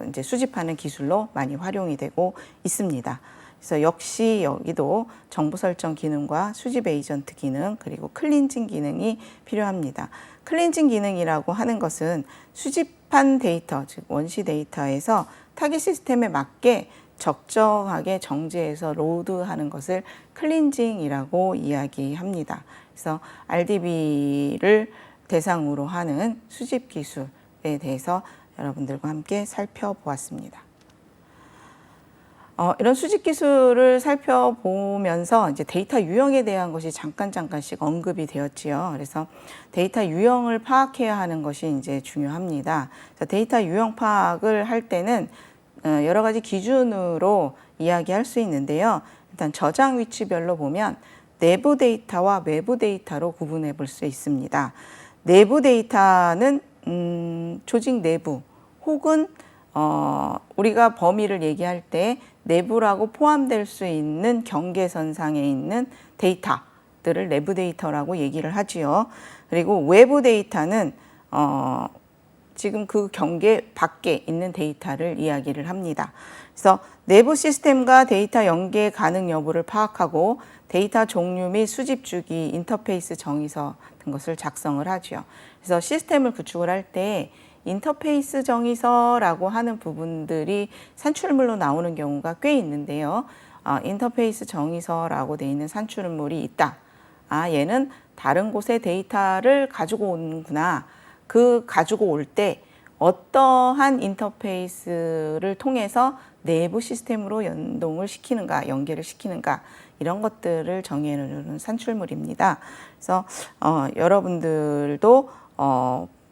이제 수집하는 기술로 많이 활용이 되고 있습니다. 그래서 역시 여기도 정보 설정 기능과 수집 에이전트 기능 그리고 클렌징 기능이 필요합니다. 클렌징 기능이라고 하는 것은 수집한 데이터, 즉 원시 데이터에서 타깃 시스템에 맞게 적정하게 정제해서 로드하는 것을 클렌징이라고 이야기합니다. 그래서 RDB를 대상으로 하는 수집 기술에 대해서 여러분들과 함께 살펴보았습니다. 이런 수집 기술을 살펴보면서 이제 데이터 유형에 대한 것이 잠깐씩 언급이 되었지요. 그래서 데이터 유형을 파악해야 하는 것이 이제 중요합니다. 그래서 데이터 유형 파악을 할 때는 여러 가지 기준으로 이야기할 수 있는데요. 일단 저장 위치별로 보면 내부 데이터와 외부 데이터로 구분해 볼 수 있습니다. 내부 데이터는 조직 내부 혹은 우리가 범위를 얘기할 때 내부라고 포함될 수 있는 경계선상에 있는 데이터들을 내부 데이터라고 얘기를 하지요. 그리고 외부 데이터는 지금 그 경계 밖에 있는 데이터를 이야기를 합니다. 그래서 내부 시스템과 데이터 연계 가능 여부를 파악하고 데이터 종류 및 수집 주기, 인터페이스 정의서 같은 것을 작성을 하죠. 그래서 시스템을 구축을 할 때 인터페이스 정의서라고 하는 부분들이 산출물로 나오는 경우가 꽤 있는데요. 인터페이스 정의서라고 되어 있는 산출물이 있다. 얘는 다른 곳에 데이터를 가지고 오는구나. 그 가지고 올 때 어떠한 인터페이스를 통해서 내부 시스템으로 연동을 시키는가, 연계를 시키는가 이런 것들을 정의해놓는 산출물입니다. 그래서 여러분들도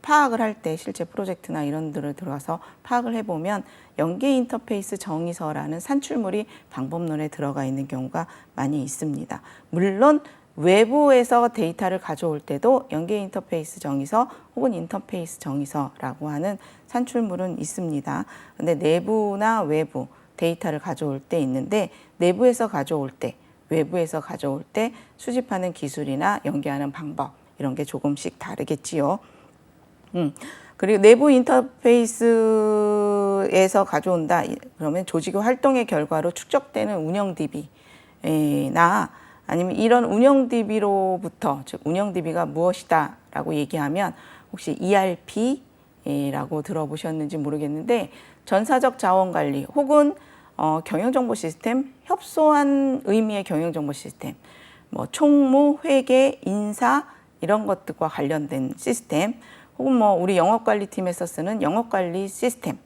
파악을 할 때 실제 프로젝트나 이런 데를 들어가서 파악을 해보면 연계 인터페이스 정의서라는 산출물이 방법론에 들어가 있는 경우가 많이 있습니다. 물론 외부에서 데이터를 가져올 때도 연계 인터페이스 정의서 혹은 인터페이스 정의서라고 하는 산출물은 있습니다. 근데 내부나 외부 데이터를 가져올 때 있는데 내부에서 가져올 때, 외부에서 가져올 때 수집하는 기술이나 연계하는 방법 이런 게 조금씩 다르겠지요. 그리고 내부 인터페이스에서 가져온다. 그러면 조직의 활동의 결과로 축적되는 운영 DB나 아니면 이런 운영 DB로부터, 즉 운영 DB가 무엇이다 라고 얘기하면 혹시 ERP라고 들어보셨는지 모르겠는데 전사적 자원관리 혹은 경영정보 시스템, 협소한 의미의 경영정보 시스템, 뭐 총무, 회계, 인사 이런 것들과 관련된 시스템 혹은 우리 영업관리팀에서 쓰는 영업관리 시스템,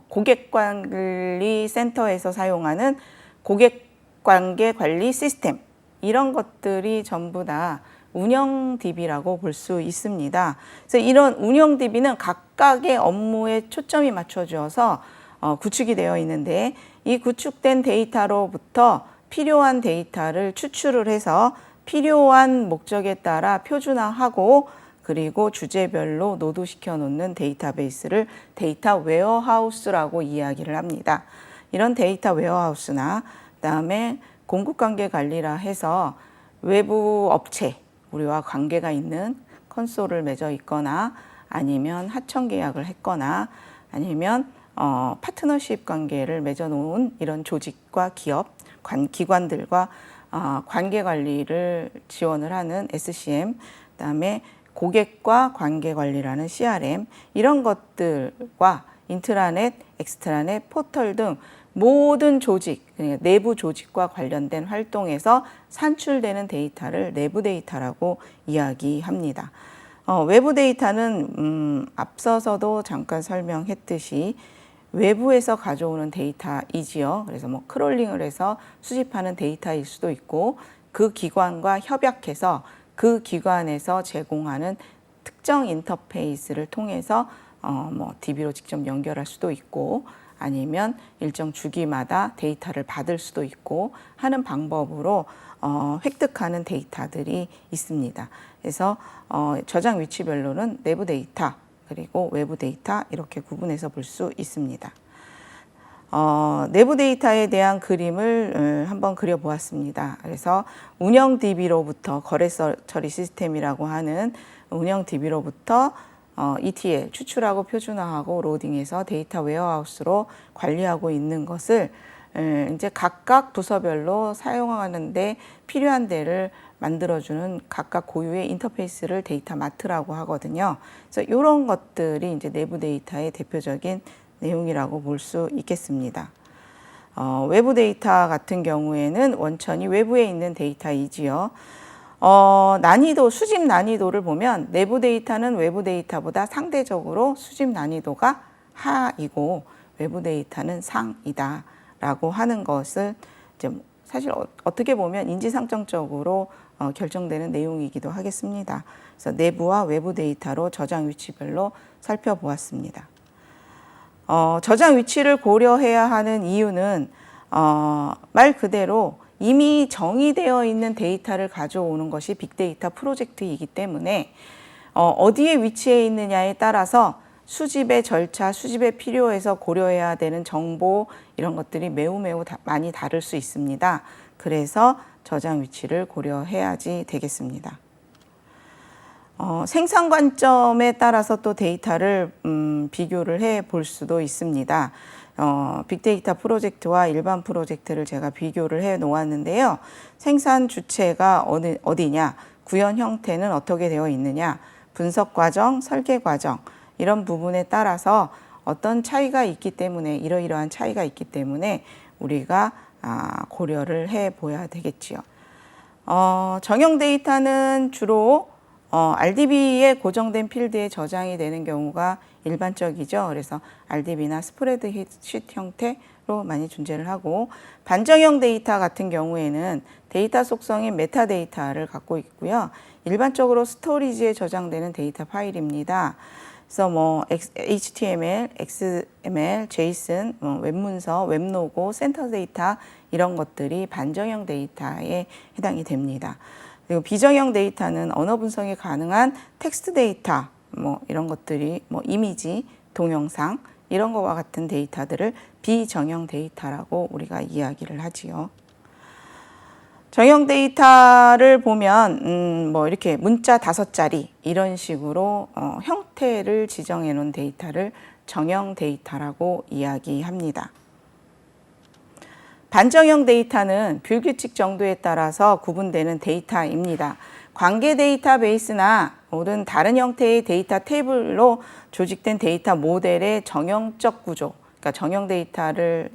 고객관리센터에서 사용하는 고객관계관리 시스템 이런 것들이 전부 다 운영 DB라고 볼 수 있습니다. 그래서 이런 운영 DB는 각각의 업무에 초점이 맞춰져서 구축이 되어 있는데 이 구축된 데이터로부터 필요한 데이터를 추출을 해서 필요한 목적에 따라 표준화하고 그리고 주제별로 노드시켜 놓는 데이터베이스를 데이터 웨어하우스라고 이야기를 합니다. 이런 데이터 웨어하우스나 그다음에 공급관계 관리라 해서 외부 업체, 우리와 관계가 있는 컨소를 맺어 있거나 아니면 하청 계약을 했거나 아니면 파트너십 관계를 맺어 놓은 이런 조직과 기업, 기관들과 관계 관리를 지원을 하는 SCM, 그다음에 고객과 관계 관리라는 CRM 이런 것들과 인트라넷, 엑스트라넷, 포털 등 모든 조직, 그러니까 내부 조직과 관련된 활동에서 산출되는 데이터를 내부 데이터라고 이야기합니다. 외부 데이터는 앞서서도 잠깐 설명했듯이 외부에서 가져오는 데이터이지요. 그래서 크롤링을 해서 수집하는 데이터일 수도 있고 그 기관과 협약해서 그 기관에서 제공하는 특정 인터페이스를 통해서 DB로 직접 연결할 수도 있고 아니면 일정 주기마다 데이터를 받을 수도 있고 하는 방법으로 획득하는 데이터들이 있습니다. 그래서 저장 위치별로는 내부 데이터 그리고 외부 데이터 이렇게 구분해서 볼 수 있습니다. 내부 데이터에 대한 그림을 한번 그려보았습니다. 그래서 운영 DB로부터 거래 처리 시스템이라고 하는 운영 DB로부터 ETL 추출하고 표준화하고 로딩해서 데이터 웨어하우스로 관리하고 있는 것을 이제 각각 부서별로 사용하는데 필요한 데를 만들어주는 각각 고유의 인터페이스를 데이터 마트라고 하거든요. 그래서 이런 것들이 이제 내부 데이터의 대표적인 내용이라고 볼 수 있겠습니다. 외부 데이터 같은 경우에는 원천이 외부에 있는 데이터이지요. 난이도, 수집 난이도를 보면 내부 데이터는 외부 데이터보다 상대적으로 수집 난이도가 하이고 외부 데이터는 상이다 라고 하는 것을 이제 사실 어떻게 보면 인지상정적으로 결정되는 내용이기도 하겠습니다. 그래서 내부와 외부 데이터로 저장 위치별로 살펴보았습니다. 저장 위치를 고려해야 하는 이유는 말 그대로 이미 정의되어 있는 데이터를 가져오는 것이 빅데이터 프로젝트이기 때문에 어디에 위치해 있느냐에 따라서 수집의 절차, 수집에 필요해서 고려해야 되는 정보 이런 것들이 매우 많이 다를 수 있습니다. 그래서 저장 위치를 고려해야지 되겠습니다. 생산 관점에 따라서 또 데이터를 비교를 해 볼 수도 있습니다. 빅데이터 프로젝트와 일반 프로젝트를 제가 비교를 해 놓았는데요. 생산 주체가 어디냐, 구현 형태는 어떻게 되어 있느냐, 분석 과정, 설계 과정 이런 부분에 따라서 어떤 차이가 있기 때문에 이러이러한 차이가 있기 때문에 우리가 고려를 해 보아야 되겠지요. 정형 데이터는 주로 RDB에 고정된 필드에 저장이 되는 경우가 일반적이죠. 그래서 RDB나 스프레드시트 형태로 많이 존재를 하고 반정형 데이터 같은 경우에는 데이터 속성인 메타데이터를 갖고 있고요. 일반적으로 스토리지에 저장되는 데이터 파일입니다. 그래서 뭐 HTML, XML, JSON, 웹문서, 웹로고, 센터 데이터 이런 것들이 반정형 데이터에 해당이 됩니다. 그리고 비정형 데이터는 언어 분석이 가능한 텍스트 데이터, 이런 것들이 이미지, 동영상 이런 거와 같은 데이터들을 비정형 데이터라고 우리가 이야기를 하지요. 정형 데이터를 보면 이렇게 문자 5자리 이런 식으로 형태를 지정해 놓은 데이터를 정형 데이터라고 이야기합니다. 반정형 데이터는 불규칙 정도에 따라서 구분되는 데이터입니다. 관계 데이터베이스나 모든 다른 형태의 데이터 테이블로 조직된 데이터 모델의 정형적 구조, 그러니까 정형 데이터를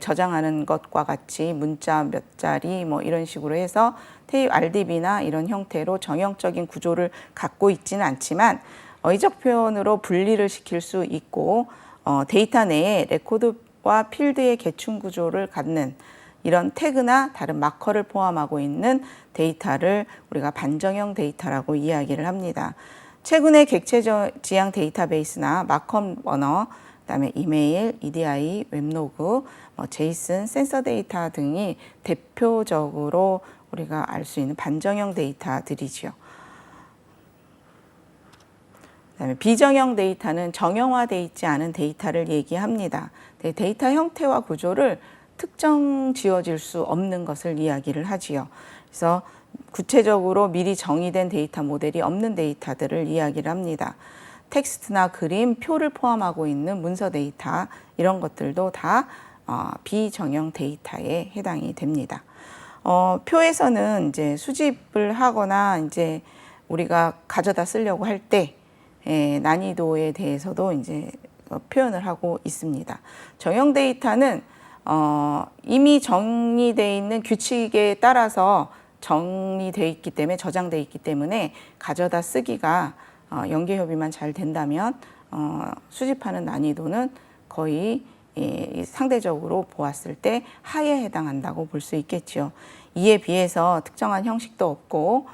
저장하는 것과 같이 문자 몇 자리 이런 식으로 해서 RDB나 이런 형태로 정형적인 구조를 갖고 있지는 않지만 어휘적 표현으로 분리를 시킬 수 있고 데이터 내에 레코드와 필드의 계층 구조를 갖는 이런 태그나 다른 마커를 포함하고 있는 데이터를 우리가 반정형 데이터라고 이야기를 합니다. 최근에 객체 지향 데이터베이스나 마컴 언어, 그다음에 이메일, EDI, 웹로그, 제이슨, 센서 데이터 등이 대표적으로 우리가 알 수 있는 반정형 데이터들이죠. 그다음에 비정형 데이터는 정형화되어 있지 않은 데이터를 얘기합니다. 데이터 형태와 구조를 특정 지어질 수 없는 것을 이야기를 하지요. 그래서 구체적으로 미리 정의된 데이터 모델이 없는 데이터들을 이야기를 합니다. 텍스트나 그림, 표를 포함하고 있는 문서 데이터 이런 것들도 다 비정형 데이터에 해당이 됩니다. 표에서는 이제 수집을 하거나 이제 우리가 가져다 쓰려고 할 때 난이도에 대해서도 이제 표현을 하고 있습니다. 정형 데이터는 이미 정리되어 있는 규칙에 따라서 정리되어 있기 때문에 저장되어 있기 때문에 가져다 쓰기가 연계 협의만 잘 된다면 수집하는 난이도는 거의 상대적으로 보았을 때 하에 해당한다고 볼 수 있겠죠. 이에 비해서 특정한 형식도 없고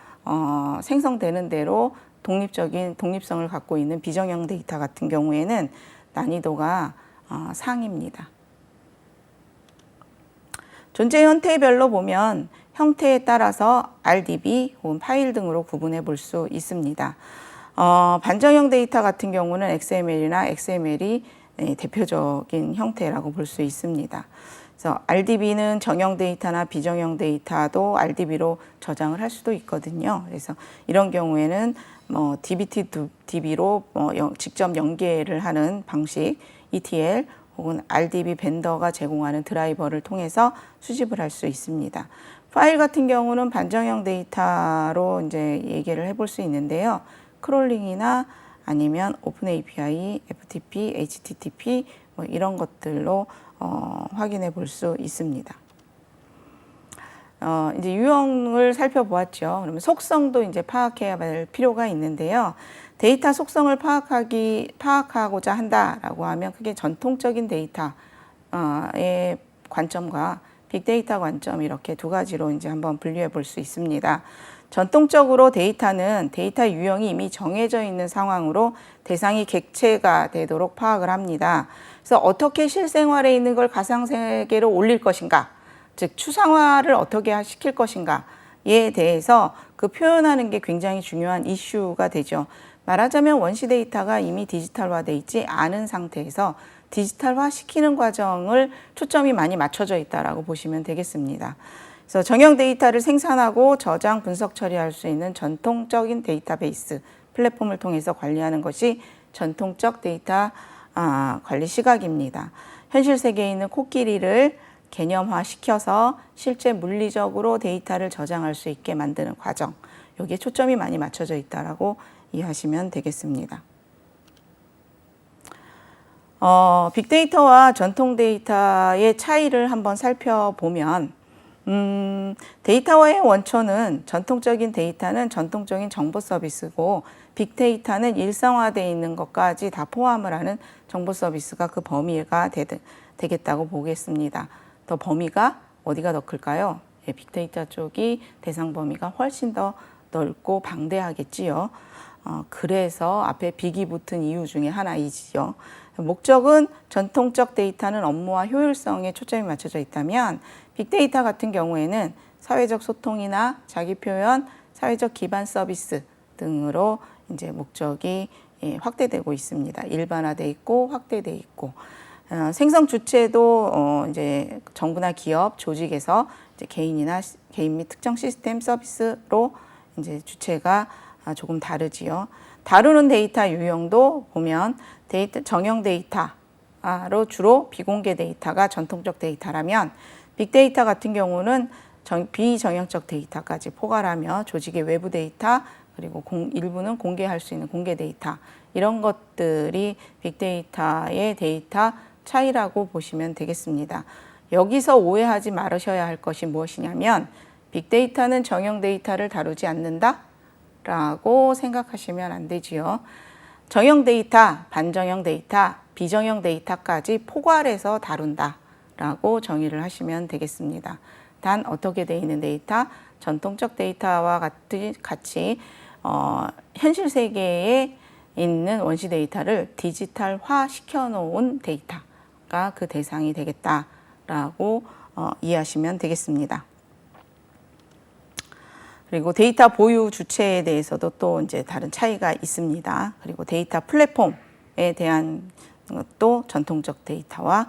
생성되는 대로 독립성을 갖고 있는 비정형 데이터 같은 경우에는 난이도가 상입니다. 존재 형태별로 보면 형태에 따라서 RDB 혹은 파일 등으로 구분해 볼 수 있습니다. 반정형 데이터 같은 경우는 XML이나 XML이 대표적인 형태라고 볼 수 있습니다. 그래서 RDB는 정형 데이터나 비정형 데이터도 RDB로 저장을 할 수도 있거든요. 그래서 이런 경우에는 뭐 DBT to DB로 직접 연계를 하는 방식, ETL 혹은 RDB 벤더가 제공하는 드라이버를 통해서 수집을 할 수 있습니다. 파일 같은 경우는 반정형 데이터로 이제 얘기를 해볼 수 있는데요. 크롤링이나 아니면 오픈 API, FTP, HTTP 뭐 이런 것들로 확인해 볼 수 있습니다. 이제 유형을 살펴보았죠. 그러면 속성도 이제 파악해야 할 필요가 있는데요. 데이터 속성을 파악하고자 한다라고 하면 그게 전통적인 데이터의 관점과 빅데이터 관점 이렇게 두 가지로 이제 한번 분류해 볼 수 있습니다. 전통적으로 데이터는 데이터 유형이 이미 정해져 있는 상황으로 대상이 객체가 되도록 파악을 합니다. 그래서 어떻게 실생활에 있는 걸 가상세계로 올릴 것인가, 즉 추상화를 어떻게 시킬 것인가에 대해서 그 표현하는 게 굉장히 중요한 이슈가 되죠. 말하자면 원시 데이터가 이미 디지털화돼 있지 않은 상태에서 디지털화 시키는 과정을 초점이 많이 맞춰져 있다라고 보시면 되겠습니다. 그래서 정형 데이터를 생산하고 저장, 분석, 처리할 수 있는 전통적인 데이터베이스 플랫폼을 통해서 관리하는 것이 전통적 데이터 관리 시각입니다. 현실 세계에 있는 코끼리를 개념화시켜서 실제 물리적으로 데이터를 저장할 수 있게 만드는 과정, 여기에 초점이 많이 맞춰져 있다라고 이해하시면 되겠습니다. 빅데이터와 전통 데이터의 차이를 한번 살펴보면 데이터와의 원초는 전통적인 데이터는 전통적인 정보 서비스고 빅데이터는 일상화되어 있는 것까지 다 포함을 하는 정보 서비스가 그 범위가 되겠다고 보겠습니다. 더 범위가 어디가 더 클까요? 예, 빅데이터 쪽이 대상 범위가 훨씬 더 넓고 방대하겠지요. 그래서 앞에 빅이 붙은 이유 중에 하나이지요. 목적은 전통적 데이터는 업무와 효율성에 초점이 맞춰져 있다면 빅데이터 같은 경우에는 사회적 소통이나 자기 표현, 사회적 기반 서비스 등으로 이제 목적이 확대되고 있습니다. 일반화돼 있고 확대돼 있고 생성 주체도 이제 정부나 기업, 조직에서 이제 개인 및 특정 시스템 서비스로 이제 주체가 조금 다르지요. 다루는 데이터 유형도 보면 정형 데이터로 주로 비공개 데이터가 전통적 데이터라면 빅데이터 같은 경우는 비정형적 데이터까지 포괄하며 조직의 외부 데이터 그리고 일부는 공개할 수 있는 공개 데이터 이런 것들이 빅데이터의 데이터 차이라고 보시면 되겠습니다. 여기서 오해하지 말으셔야 할 것이 무엇이냐면 빅데이터는 정형 데이터를 다루지 않는다 라고 생각하시면 안 되지요. 정형 데이터, 반정형 데이터, 비정형 데이터까지 포괄해서 다룬다 라고 정의를 하시면 되겠습니다. 단 어떻게 되어 있는 데이터, 전통적 데이터와 같이 현실 세계에 있는 원시 데이터를 디지털화 시켜놓은 데이터가 그 대상이 되겠다라고 이해하시면 되겠습니다. 그리고 데이터 보유 주체에 대해서도 또 이제 다른 차이가 있습니다. 그리고 데이터 플랫폼에 대한 것도 전통적 데이터와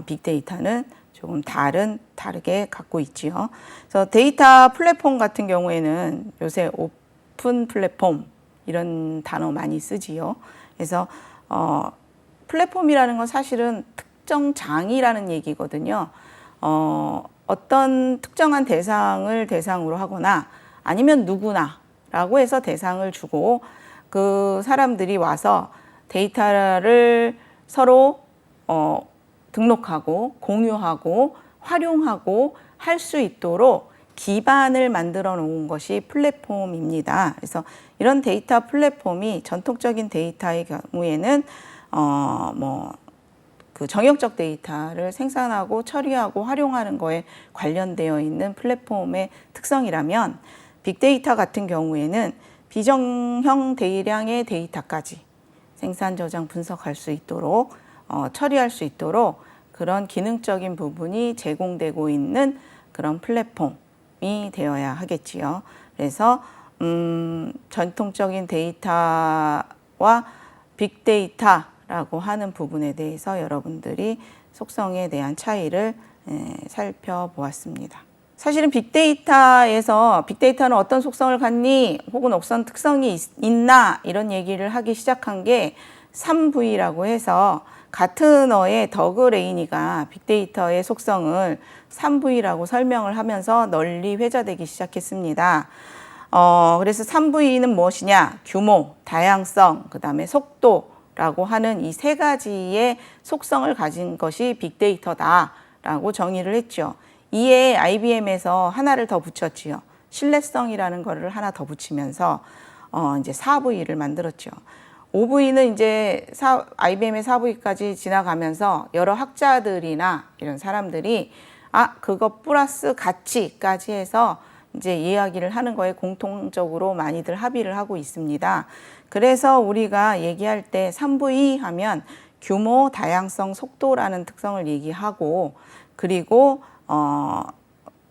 빅데이터는 조금 다르게 갖고 있지요. 그래서 데이터 플랫폼 같은 경우에는 요새 오픈 플랫폼 이런 단어 많이 쓰지요. 그래서 플랫폼이라는 건 사실은 특정 장이라는 얘기거든요. 어떤 특정한 대상을 대상으로 하거나 아니면 누구나라고 해서 대상을 주고 그 사람들이 와서 데이터를 서로 등록하고 공유하고 활용하고 할 수 있도록 기반을 만들어 놓은 것이 플랫폼입니다. 그래서 이런 데이터 플랫폼이 전통적인 데이터의 경우에는 그 정형적 데이터를 생산하고 처리하고 활용하는 거에 관련되어 있는 플랫폼의 특성이라면 빅데이터 같은 경우에는 비정형 대량의 데이터까지 생산, 저장, 분석할 수 있도록 처리할 수 있도록 그런 기능적인 부분이 제공되고 있는 그런 플랫폼이 되어야 하겠지요. 그래서 전통적인 데이터와 빅데이터라고 하는 부분에 대해서 여러분들이 속성에 대한 차이를 살펴보았습니다. 사실은 빅데이터는 어떤 속성을 갖니 혹은 어떤 특성이 있나 이런 얘기를 하기 시작한 게 3V라고 해서 가트너의 더그 레이니가 빅데이터의 속성을 3V라고 설명을 하면서 널리 회자되기 시작했습니다. 그래서 3V는 무엇이냐? 규모, 다양성, 그 다음에 속도라고 하는 이 세 가지의 속성을 가진 것이 빅데이터다라고 정의를 했죠. 이에 IBM에서 하나를 더 붙였지요. 신뢰성이라는 거를 하나 더 붙이면서 이제 4V를 만들었죠. 5V는 이제 IBM의 4V까지 지나가면서 여러 학자들이나 이런 사람들이 그거 플러스 가치까지 해서 이제 이야기를 하는 거에 공통적으로 많이들 합의를 하고 있습니다. 그래서 우리가 얘기할 때 3V 하면 규모, 다양성, 속도라는 특성을 얘기하고 그리고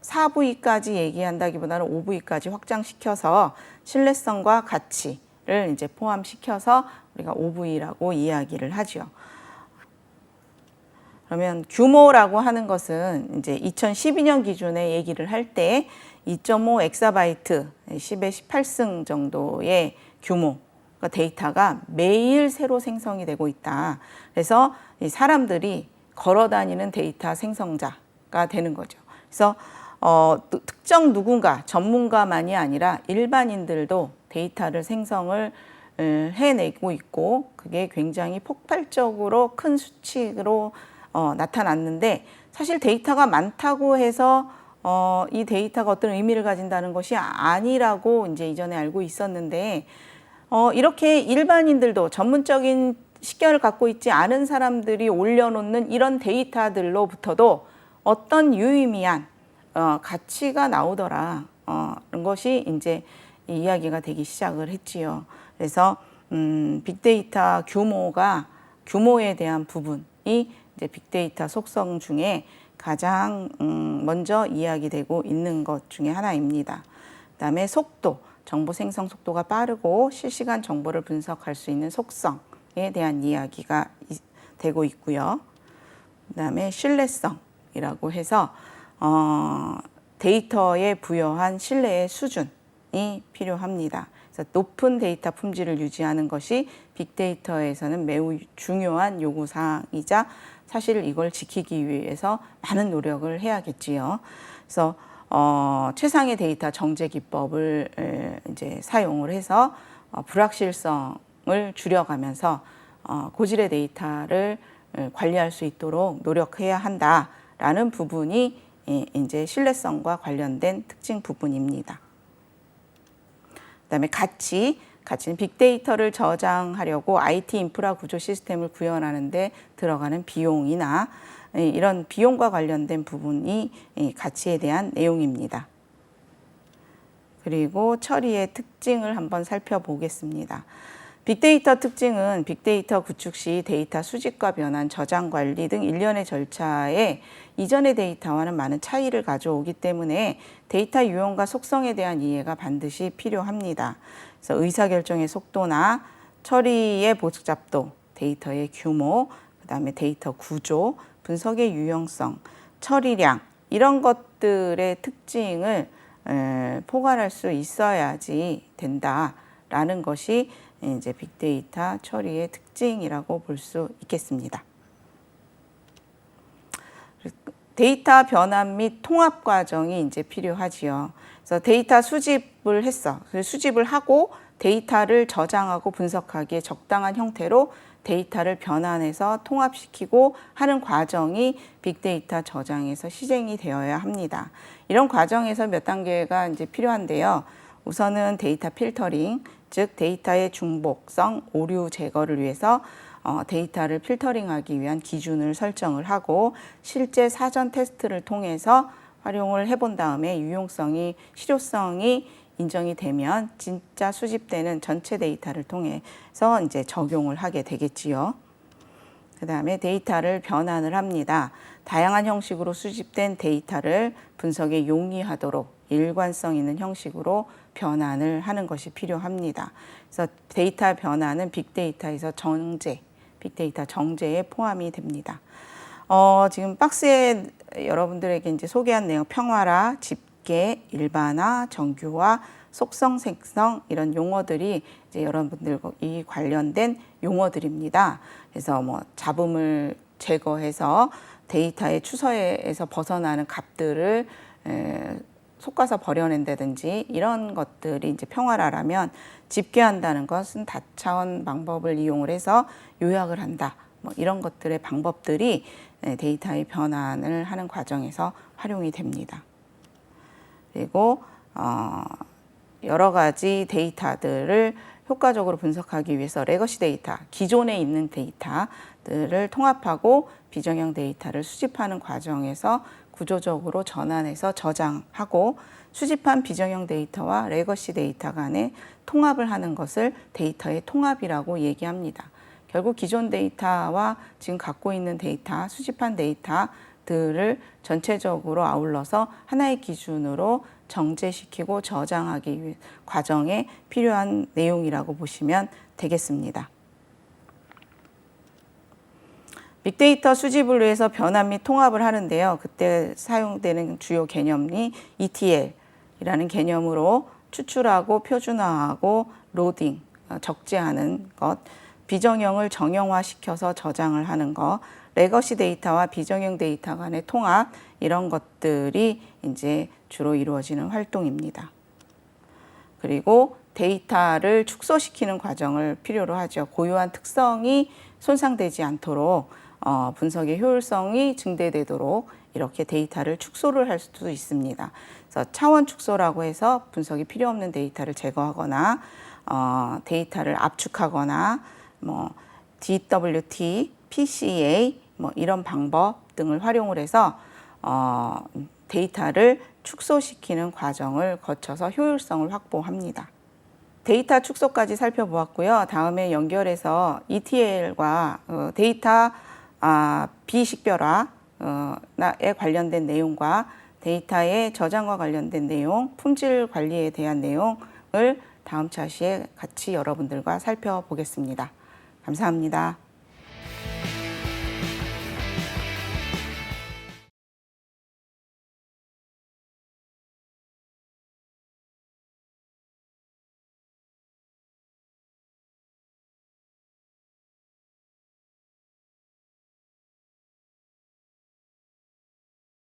4V까지 얘기한다기보다는 5V까지 확장시켜서 신뢰성과 가치를 이제 포함시켜서 우리가 5V라고 이야기를 하죠. 그러면 규모라고 하는 것은 이제 2012년 기준에 얘기를 할 때 2.5 엑사바이트 10의 18승 정도의 규모 데이터가 매일 새로 생성이 되고 있다. 그래서 사람들이 걸어 다니는 데이터 생성자가 되는 거죠. 그래서 특정 누군가 전문가만이 아니라 일반인들도 데이터를 생성을 해내고 있고 그게 굉장히 폭발적으로 큰 수치로 나타났는데 사실 데이터가 많다고 해서 이 데이터가 어떤 의미를 가진다는 것이 아니라고 이제 이전에 알고 있었는데 이렇게 일반인들도 전문적인 식견을 갖고 있지 않은 사람들이 올려놓는 이런 데이터들로부터도 어떤 유의미한 가치가 나오더라. 그런 것이 이제 이야기가 되기 시작을 했지요. 그래서 빅데이터 규모에 대한 부분이 이제 빅데이터 속성 중에 가장 먼저 이야기되고 있는 것 중에 하나입니다. 그다음에 속도, 정보 생성 속도가 빠르고 실시간 정보를 분석할 수 있는 속성에 대한 이야기가 되고 있고요. 그다음에 신뢰성이라고 해서 데이터에 부여한 신뢰의 수준이 필요합니다. 그래서 높은 데이터 품질을 유지하는 것이 빅데이터에서는 매우 중요한 요구사항이자 사실 이걸 지키기 위해서 많은 노력을 해야겠지요. 그래서 최상의 데이터 정제 기법을 이제 사용을 해서 불확실성을 줄여가면서 고질의 데이터를 관리할 수 있도록 노력해야 한다라는 부분이 이제 신뢰성과 관련된 특징 부분입니다. 그다음에 가치는 빅데이터를 저장하려고 IT 인프라 구조 시스템을 구현하는 데 들어가는 비용이나 이런 비용과 관련된 부분이 가치에 대한 내용입니다. 그리고 처리의 특징을 한번 살펴보겠습니다. 빅데이터 특징은 빅데이터 구축 시 데이터 수집과 변환, 저장 관리 등 일련의 절차에 이전의 데이터와는 많은 차이를 가져오기 때문에 데이터 유형과 속성에 대한 이해가 반드시 필요합니다. 그래서 의사결정의 속도나 처리의 복잡도, 데이터의 규모, 그다음에 데이터 구조, 분석의 유용성, 처리량 이런 것들의 특징을 포괄할 수 있어야지 된다라는 것이 이제 빅데이터 처리의 특징이라고 볼 수 있겠습니다. 데이터 변환 및 통합 과정이 이제 필요하지요. 그래서 데이터 수집을 했어. 수집을 하고 데이터를 저장하고 분석하기에 적당한 형태로 데이터를 변환해서 통합시키고 하는 과정이 빅데이터 저장에서 시행이 되어야 합니다. 이런 과정에서 몇 단계가 이제 필요한데요. 우선은 데이터 필터링, 즉 데이터의 중복성, 오류 제거를 위해서 데이터를 필터링하기 위한 기준을 설정을 하고 실제 사전 테스트를 통해서 활용을 해본 다음에 유용성이, 실효성이 인정이 되면 진짜 수집되는 전체 데이터를 통해서 이제 적용을 하게 되겠지요. 그 다음에 데이터를 변환을 합니다. 다양한 형식으로 수집된 데이터를 분석에 용이하도록 일관성 있는 형식으로 변환을 하는 것이 필요합니다. 그래서 데이터 변환은 빅데이터에서 빅데이터 정제에 포함이 됩니다. 지금 박스에 여러분들에게 이제 소개한 내용 평화라, 집계, 일반화, 정규화, 속성, 색성 이런 용어들이 이제 여러분들과 이 관련된 용어들입니다. 그래서 뭐 잡음을 제거해서 데이터의 추서에서 벗어나는 값들을 속아서 버려낸다든지 이런 것들이 이제 평화라라면, 집계한다는 것은 다차원 방법을 이용을 해서 요약을 한다. 뭐 이런 것들의 방법들이 데이터의 변환을 하는 과정에서 활용이 됩니다. 그리고 여러 가지 데이터들을 효과적으로 분석하기 위해서 레거시 데이터, 기존에 있는 데이터들을 통합하고 비정형 데이터를 수집하는 과정에서 구조적으로 전환해서 저장하고, 수집한 비정형 데이터와 레거시 데이터 간의 통합을 하는 것을 데이터의 통합이라고 얘기합니다. 결국 기존 데이터와 지금 갖고 있는 데이터, 수집한 데이터들을 전체적으로 아울러서 하나의 기준으로 정제시키고 저장하기 위해 과정에 필요한 내용이라고 보시면 되겠습니다. 빅데이터 수집을 위해서 변환 및 통합을 하는데요. 그때 사용되는 주요 개념이 ETL이라는 개념으로 추출하고 표준화하고 로딩, 적재하는 것, 비정형을 정형화시켜서 저장을 하는 것, 레거시 데이터와 비정형 데이터 간의 통합, 이런 것들이 이제 주로 이루어지는 활동입니다. 그리고 데이터를 축소시키는 과정을 필요로 하죠. 고유한 특성이 손상되지 않도록 분석의 효율성이 증대되도록 이렇게 데이터를 축소를 할 수도 있습니다. 그래서 차원 축소라고 해서 분석이 필요 없는 데이터를 제거하거나 데이터를 압축하거나 뭐 DWT, PCA 뭐 이런 방법 등을 활용을 해서 데이터를 축소시키는 과정을 거쳐서 효율성을 확보합니다. 데이터 축소까지 살펴보았고요. 다음에 연결해서 ETL과 데이터 비식별화에 관련된 내용과 데이터의 저장과 관련된 내용, 품질 관리에 대한 내용을 다음 차시에 같이 여러분들과 살펴보겠습니다. 감사합니다.